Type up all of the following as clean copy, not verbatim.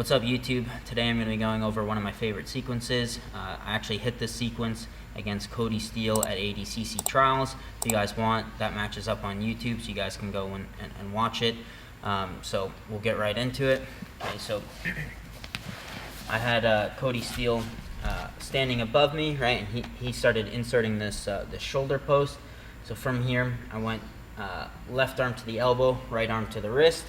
What's up YouTube? Today I'm going to be going over one of my favorite sequences. I actually hit this sequence against Cody Steele at ADCC Trials. If you guys want, that match is up on YouTube so you guys can go and watch it. So we'll get right into it. Okay, so I had Cody Steele standing above me, right, and he started inserting this shoulder post. So from here I went left arm to the elbow, right arm to the wrist.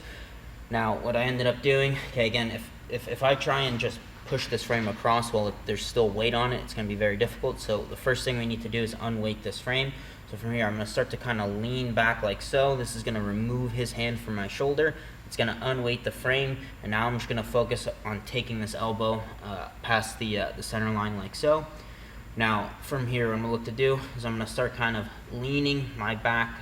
Now what I ended up doing, okay, again, if I try and just push this frame across while there's still weight on it, it's going to be very difficult. So the first thing we need to do is unweight this frame. So from here I'm going to start to kind of lean back like so. This is going to remove his hand from my shoulder. It's going to unweight the frame, and now I'm just going to focus on taking this elbow past the center line like so. Now from here what I'm going to look to do is I'm going to start kind of leaning my back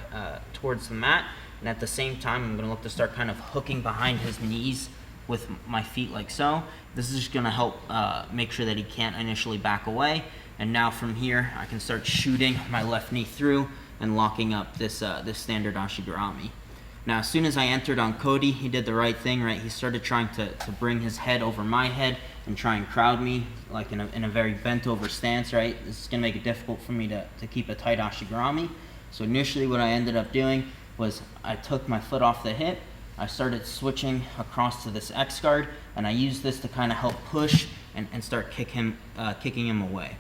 towards the mat, and at the same time I'm going to look to start kind of hooking behind his knees with my feet like so. This is just going to help make sure that he can't initially back away. And now from here I can start shooting my left knee through and locking up this standard Rashguards. Now as soon as I entered on Cody, he did the right thing, right? He started trying to bring his head over my head and try and crowd me like in a very bent over stance, right? This is going to make it difficult for me to keep a tight Rashguards. So initially what I ended up doing was I took my foot off the hip, I started switching across to this X guard, and I used this to kind of help push and start kicking him away.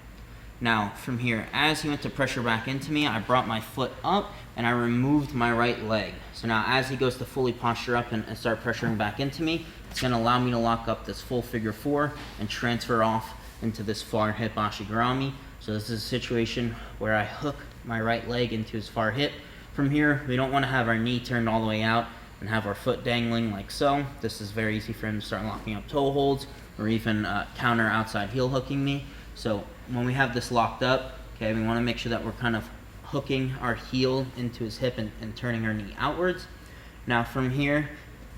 Now from here, as he went to pressure back into me, I brought my foot up and I removed my right leg. So now as he goes to fully posture up and start pressuring back into me, it's going to allow me to lock up this full figure four and transfer off into this far hip Rashguards. So this is a situation where I hook my right leg into his far hip. From here, we don't want to have our knee turned all the way out and have our foot dangling like so. This is very easy for him to start locking up toe holds or even counter outside heel hooking me. So when we have this locked up, okay, we want to make sure that we're kind of hooking our heel into his hip and turning our knee outwards. Now from here,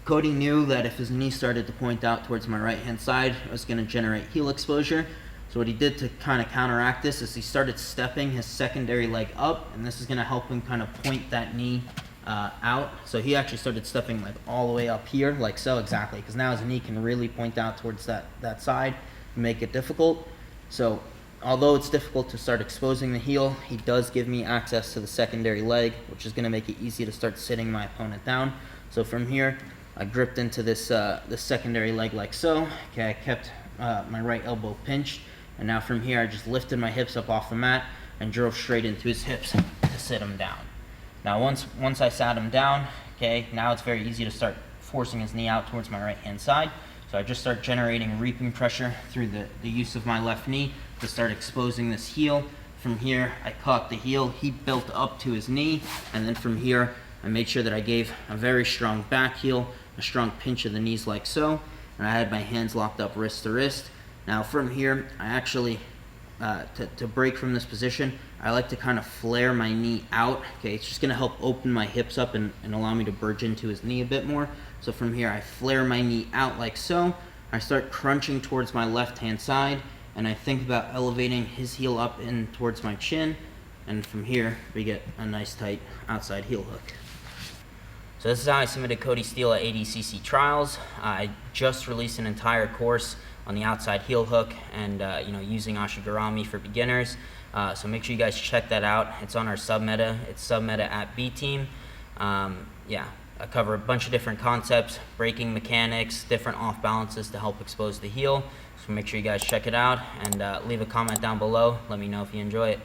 Cody knew that if his knee started to point out towards my right hand side, it was going to generate heel exposure. So what he did to kind of counteract this is he started stepping his secondary leg up, and this is going to help him kind of point that knee out. So he actually started stepping like all the way up here like so, exactly, because now his knee can really point out towards that side and make it difficult. So although it's difficult to start exposing the heel, he does give me access to the secondary leg, which is going to make it easy to start sitting my opponent down. So from here I gripped into this secondary leg like so. Okay, I kept my right elbow pinched, and now from here I just lifted my hips up off the mat and drove straight into his hips to sit him down. Now once I sat him down, okay, now it's very easy to start forcing his knee out towards my right hand side. So I just start generating reaping pressure through the use of my left knee to start exposing this heel. From here I caught the heel, he built up to his knee, and then from here I made sure that I gave a very strong back heel, a strong pinch of the knees like so, and I had my hands locked up wrist to wrist. Now from here I actually to break from this position, I like to kind of flare my knee out. Okay, it's just going to help open my hips up and allow me to burge into his knee a bit more. So from here I flare my knee out like so. I start crunching towards my left hand side, and I think about elevating his heel up in towards my chin, and from here we get a nice tight outside heel hook. So this is how I submitted Cody Steele at ADCC Trials. I just released an entire course on the outside heel hook and using Rashguards for beginners. So make sure you guys check that out. It's on our submeta. It's submeta at B Team. Yeah, I cover a bunch of different concepts, breaking mechanics, different off balances to help expose the heel. So make sure you guys check it out and leave a comment down below. Let me know if you enjoy it.